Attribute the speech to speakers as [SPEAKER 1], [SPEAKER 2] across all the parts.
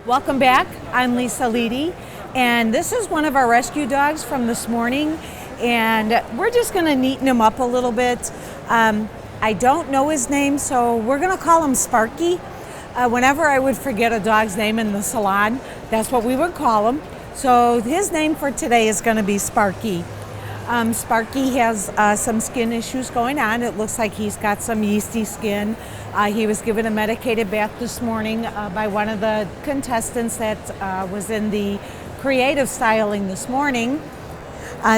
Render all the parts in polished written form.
[SPEAKER 1] Welcome back. I'm Lisa Leady, and this is one of our rescue dogs from this morning, and we're just going to neaten him up a little bit. I don't know his name, so we're going to call him Sparky. Whenever I would forget a dog's name in the salon, that's what we would call him. So his name for today is going to be Sparky. Sparky has some skin issues going on. It looks like he's got some yeasty skin. He was given a medicated bath this morning by one of the contestants that was in the creative styling this morning.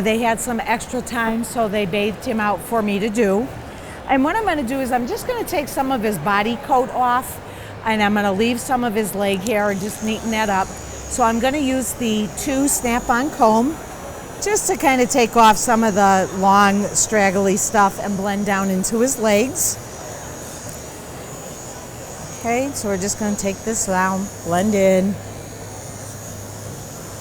[SPEAKER 1] They had some extra time, so they bathed him out for me to do. And what I'm going to do is I'm just going to take some of his body coat off, and I'm going to leave some of his leg hair and just neaten that up. So I'm going to use the 2 snap-on comb just to kind of take off some of the long, straggly stuff and blend down into his legs. Okay, so we're just going to take this down, blend in.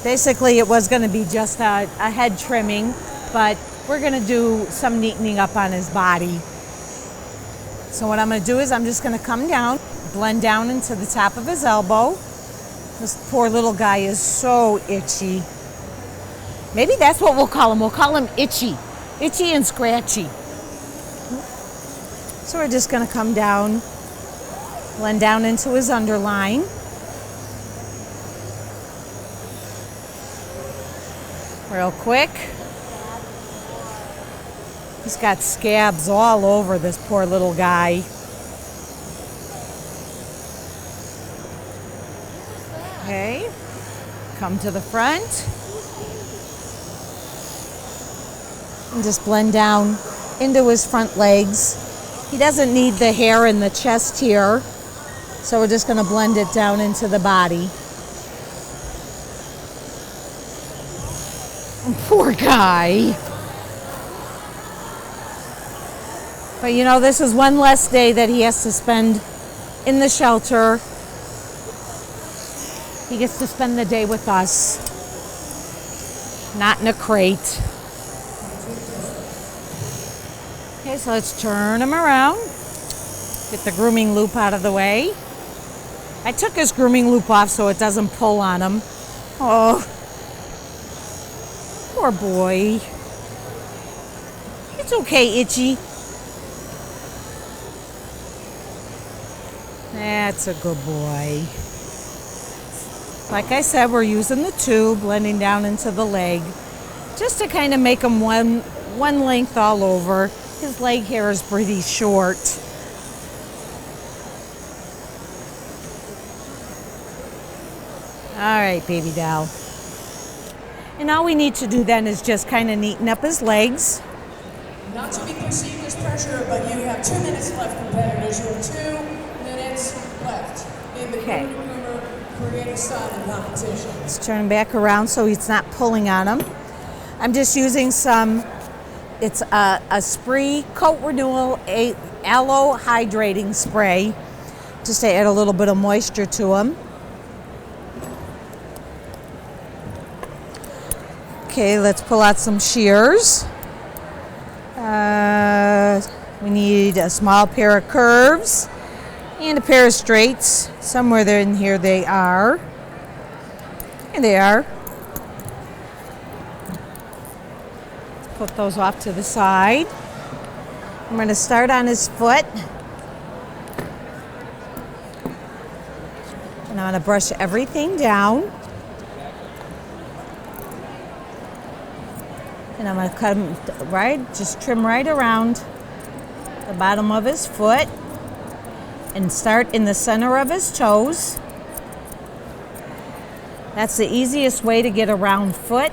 [SPEAKER 1] Basically, it was going to be just a head trimming, but we're going to do some neatening up on his body. So what I'm going to do is I'm just going to come down, blend down into the top of his elbow. This poor little guy is so itchy. Maybe that's what we'll call him. We'll call him Itchy. Itchy and scratchy. So we're just going to come down, blend down into his underline. Real quick. He's got scabs all over this poor little guy. Okay. Come to the front. And just blend down into his front legs. He doesn't need the hair in the chest here, so we're just going to blend it down into the body. Poor guy. But you know, this is one less day that he has to spend in the shelter. He gets to spend the day with us, not in a crate. Okay, so let's turn him around. Get the grooming loop out of the way. I took his grooming loop off so it doesn't pull on him. Oh, poor boy. It's okay, Itchy. That's a good boy. Like I said, we're using the 2, blending down into the leg, just to kind of make him one length all over. His leg hair is pretty short. All right, baby doll. And all we need to do then is just kind of neaten up his legs.
[SPEAKER 2] Not to be perceived as pressure, but you have 2 minutes left, competitors. You have 2 minutes left in the Groomer creative styling competition.
[SPEAKER 1] Let's turn him back around so he's not pulling on him. I'm just using some, it's a Spree Coat Renewal Aloe Hydrating Spray, just to add a little bit of moisture to him. Okay, let's pull out some shears. We need a small pair of curves and a pair of straights. Somewhere there in here they are. And they are. Put those off to the side. I'm going to start on his foot. And I'm going to brush everything down. And I'm going to cut him right, just trim right around the bottom of his foot and start in the center of his toes. That's the easiest way to get a round foot.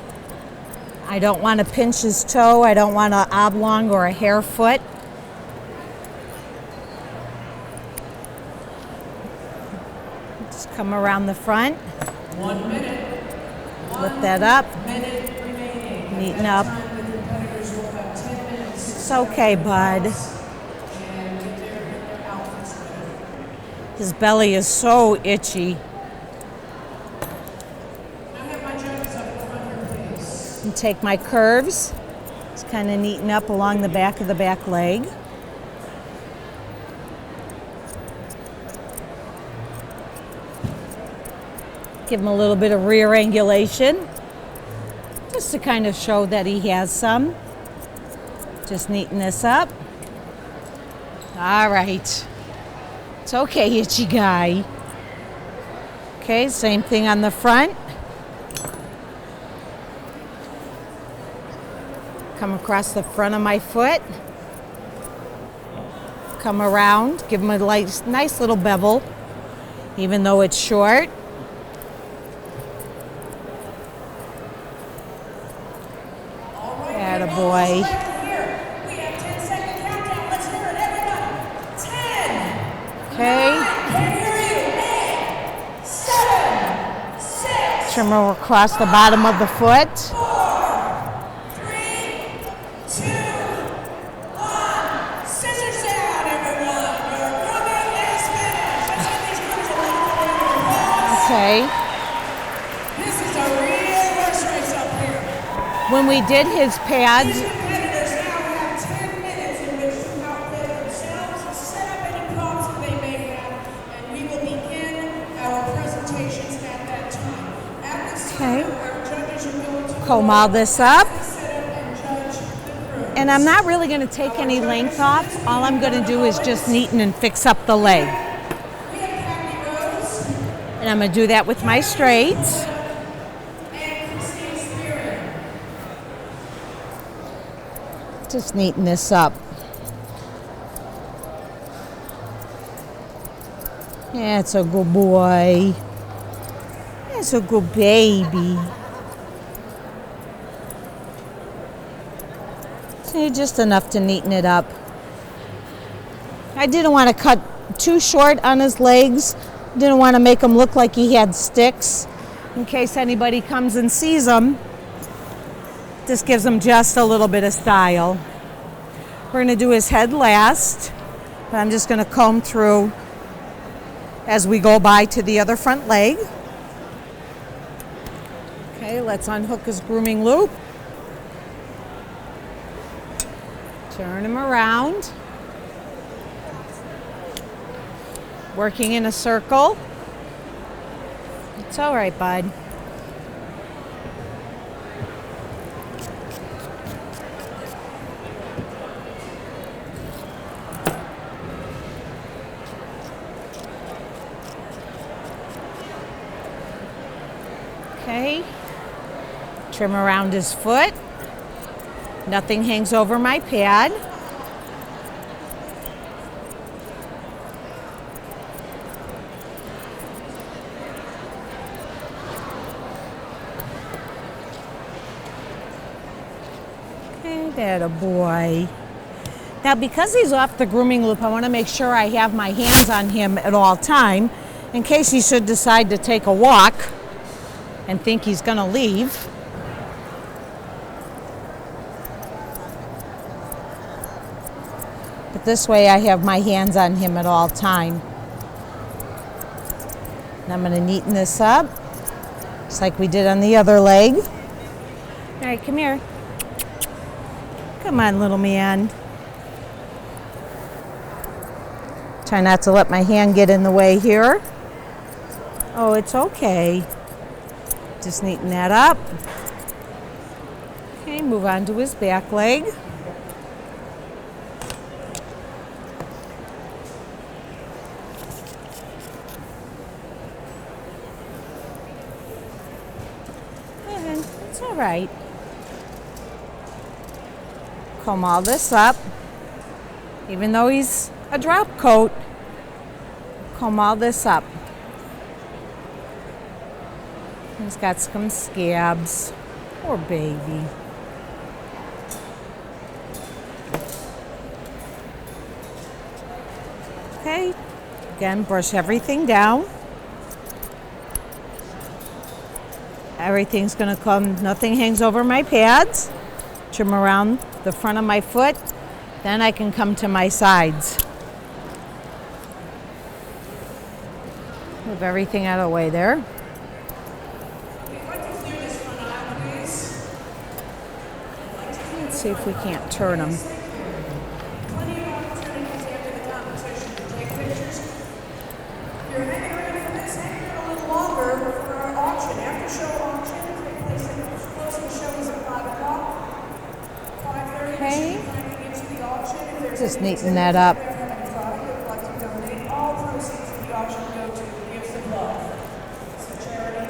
[SPEAKER 1] I don't want to pinch his toe. I don't want an oblong or a hair foot. Just come around the front.
[SPEAKER 2] 1 minute.
[SPEAKER 1] Lift that up.
[SPEAKER 2] 1 minute remaining.
[SPEAKER 1] Neaten up.
[SPEAKER 2] The competitors will have 10 minutes.
[SPEAKER 1] It's okay, bud.
[SPEAKER 2] And get their outfits ready.
[SPEAKER 1] His belly is so itchy.
[SPEAKER 2] I have my judges up in front here, please.
[SPEAKER 1] And take my curves. Just kind of neaten up along the back of the back leg. Give him a little bit of rear angulation, just to kind of show that he has some. Just neaten this up. All right. It's okay, itchy guy. Okay, same thing on the front. Come across the front of my foot. Come around, give him a nice little bevel, even though it's short. Attaboy.
[SPEAKER 2] We have 10-second countdown. Let's hear it, everybody. 10.
[SPEAKER 1] Okay.
[SPEAKER 2] 9, can't hear you. 8, 7, 6.
[SPEAKER 1] Trim across the bottom of the foot.
[SPEAKER 2] 4, 3, 2, 1. Scissors down, everyone. Your grooming is finished. Let's get these groomers a little bit of applause.
[SPEAKER 1] Okay.
[SPEAKER 2] This is a real horse race up here.
[SPEAKER 1] When we did his pads,
[SPEAKER 2] These competitors now have 10 minutes in which to outfit themselves, set up any props that they may have, and we will begin our presentations at that time. At this time, our judges are going to
[SPEAKER 1] comb all this up.
[SPEAKER 2] set up and judge the crew.
[SPEAKER 1] And I'm not really going to take any length off. All I'm going to do is just neaten and fix up the leg.
[SPEAKER 2] We have Kathy Rose
[SPEAKER 1] And I'm going to do that with my straights.
[SPEAKER 2] and Christine Spearing.
[SPEAKER 1] Just neaten this up. Yeah, it's a good boy. It's a good baby. See, just enough to neaten it up. I didn't want to cut too short on his legs. Didn't want to make him look like he had sticks in case anybody comes and sees him. This gives him just a little bit of style. We're going to do his head last, but I'm just going to comb through as we go by to the other front leg. Okay, let's unhook his grooming loop. Turn him around. Working in a circle. It's all right, bud. Okay. Trim around his foot. Nothing hangs over my pad. Okay, attaboy. Now, because he's off the grooming loop, I want to make sure I have my hands on him at all time in case he should decide to take a walk and think he's going to leave. But this way I have my hands on him at all time. And I'm going to neaten this up, just like we did on the other leg. All right, come here. Come on, little man. Try not to let my hand get in the way here. Oh, it's okay. Just neaten that up. Okay, move on to his back leg. And it's all right. Comb all this up. Even though he's a drop coat, comb all this up. He's got some scabs. Poor baby. Okay, again, brush everything down. Everything's gonna come, nothing hangs over my pads. Trim around the front of my foot. Then I can come to my sides. Move everything out of the way there. Let's see if we can't turn them.
[SPEAKER 2] Plenty of opportunities after the competition to take pictures. If you're hanging around for this, hang around a little longer for our
[SPEAKER 1] Just neaten that up.
[SPEAKER 2] All proceeds of the auction go to Gifts of Love. It's a charity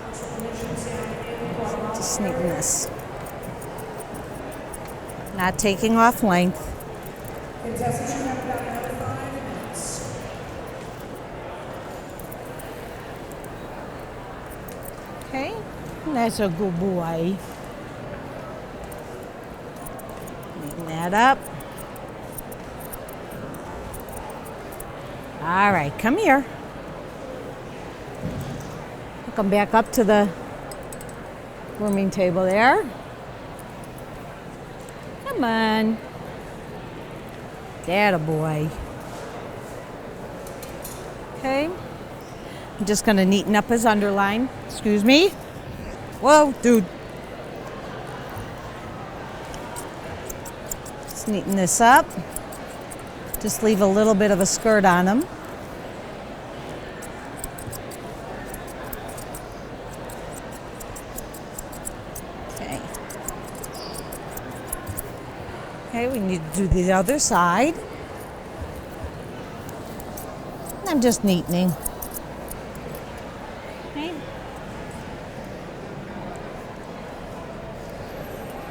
[SPEAKER 2] which will missions in Guatemala.
[SPEAKER 1] Just neaten this. Not taking off length.
[SPEAKER 2] Contestants, you have about another 5 minutes.
[SPEAKER 1] Okay, that's a good boy. Neaten that up. All right, come here. Come back up to the grooming table there. Come on. That a boy. Okay. I'm just gonna neaten up his underline. Excuse me. Whoa, dude. Just neaten this up. Just leave a little bit of a skirt on him. Okay. Okay, we need to do the other side. I'm just neatening. Okay.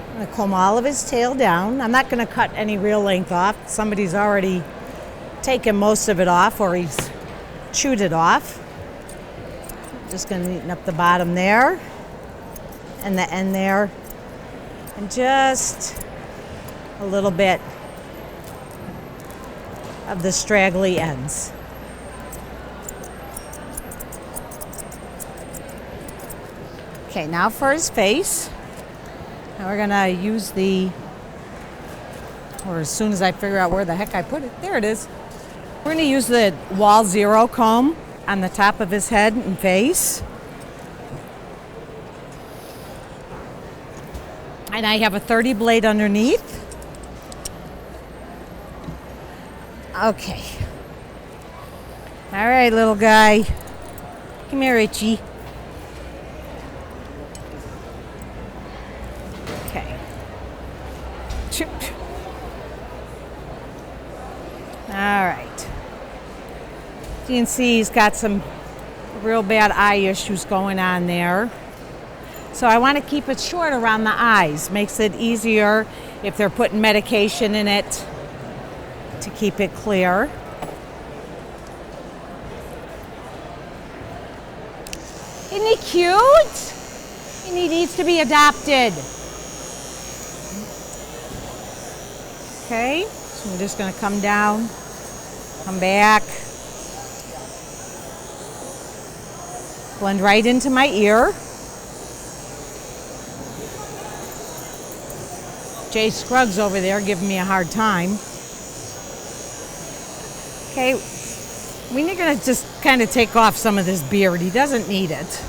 [SPEAKER 1] I'm going to comb all of his tail down. I'm not going to cut any real length off. Somebody's already taken most of it off, or he's chewed it off. Just going to neaten up the bottom there and the end there, and just a little bit of the straggly ends. Okay, now for his face. Now we're gonna use the, or as soon as I figure out where the heck I put it, there it is. We're gonna use the Wall Zero comb on the top of his head and face. And I have a 30 blade underneath. Okay. All right, little guy. Come here, Itchy. Okay. Chip. All right. You can see he's got some real bad eye issues going on there. So I want to keep it short around the eyes. Makes it easier if they're putting medication in it to keep it clear. Isn't he cute? And he needs to be adopted. Okay, so I'm just going to come down, come back, blend right into my ear. Jay Scruggs over there giving me a hard time. Okay, we're going to just kind of take off some of this beard. He doesn't need it.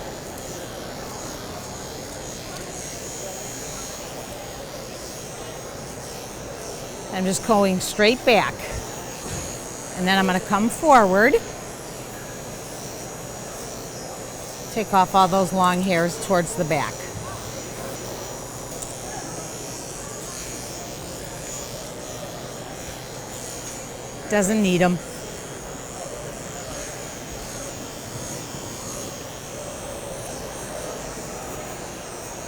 [SPEAKER 1] I'm just going straight back. And then I'm going to come forward. Take off all those long hairs towards the back. Doesn't need them.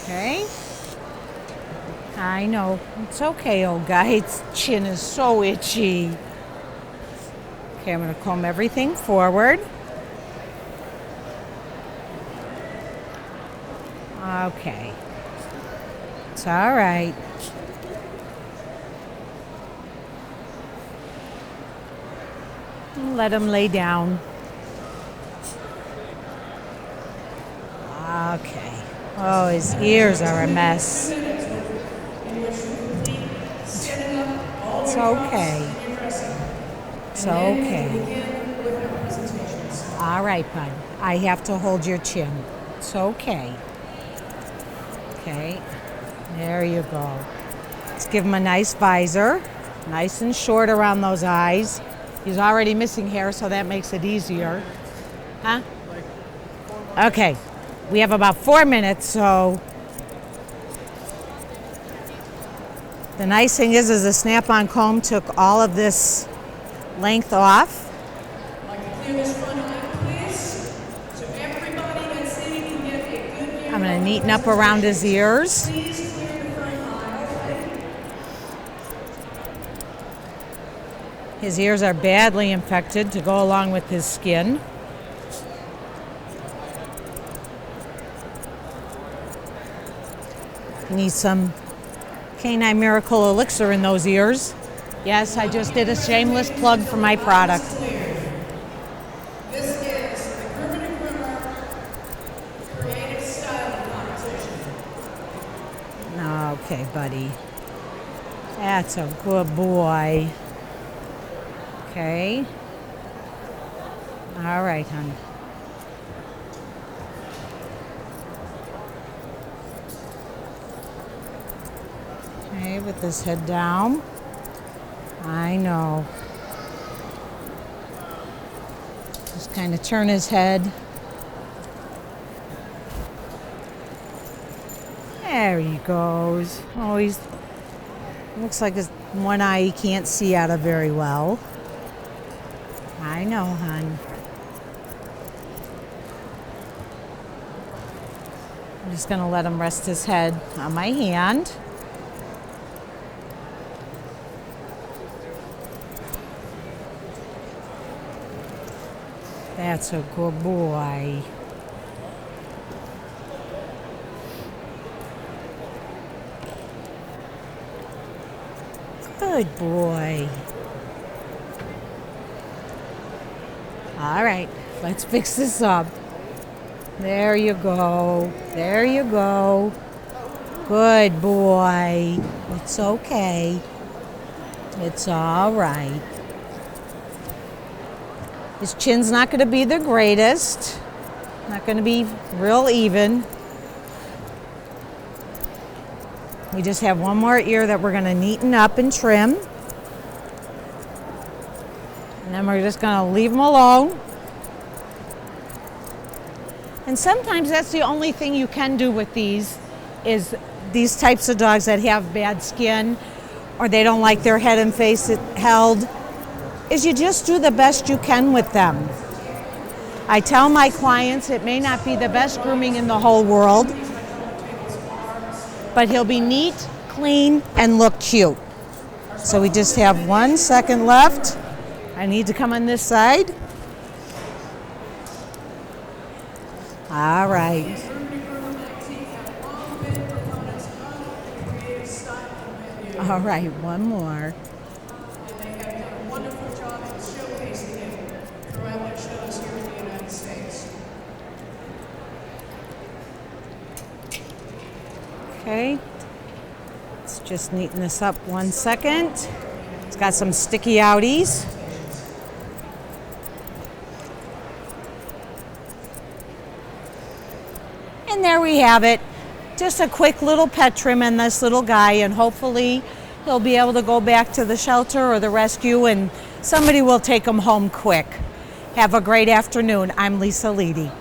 [SPEAKER 1] Okay. I know. It's okay, old guy. Its chin is so itchy. Okay, I'm going to comb everything forward. Okay. It's all right. Let him lay down. Okay. Oh, his ears are a mess. It's okay. It's okay. All right, bud. I have to hold your chin. It's okay. Okay. There you go. Let's give him a nice visor. Nice and short around those eyes. He's already missing hair, so that makes it easier. Huh? Okay. We have about 4 minutes, so The nice thing is the snap-on comb took all of this length off.
[SPEAKER 2] I'd like to clear this front eye, please, so everybody that's sitting can get a good view.
[SPEAKER 1] I'm going to neaten up around his ears.
[SPEAKER 2] Please clear the front eye.
[SPEAKER 1] His ears are badly infected to go along with his skin. Need some Canine Miracle Elixir in those ears. Yes, I just did a shameless plug for my product.
[SPEAKER 2] This is the Grooming Creative Styling Competition.
[SPEAKER 1] Okay, buddy. That's a good boy. Okay. All right, hon. Okay, with his head down. I know. Just kind of turn his head. There he goes. Oh, he's looks like his one eye he can't see out of very well. I know, hon. I'm just gonna let him rest his head on my hand. That's a good boy. Good boy. All right, let's fix this up. There you go. There you go. Good boy. It's okay. It's all right. His chin's not going to be the greatest. Not going to be real even. We just have one more ear that we're going to neaten up and trim. And then we're just going to leave him alone. And sometimes that's the only thing you can do with these is these types of dogs that have bad skin or they don't like their head and face held, is you just do the best you can with them. I tell my clients it may not be the best grooming in the whole world, but he'll be neat, clean, and look cute. So we just have 1 second left. I need to come on this side. All right. All right, one more.
[SPEAKER 2] And they have done a wonderful job in showcasing it throughout their shows here in the United States.
[SPEAKER 1] Okay. Let's just neaten this up 1 second. It's got some sticky outies. And there we have it. Just a quick little pet trim on this little guy, and hopefully he'll be able to go back to the shelter or the rescue and somebody will take him home quick. Have a great afternoon. I'm Lisa Leady.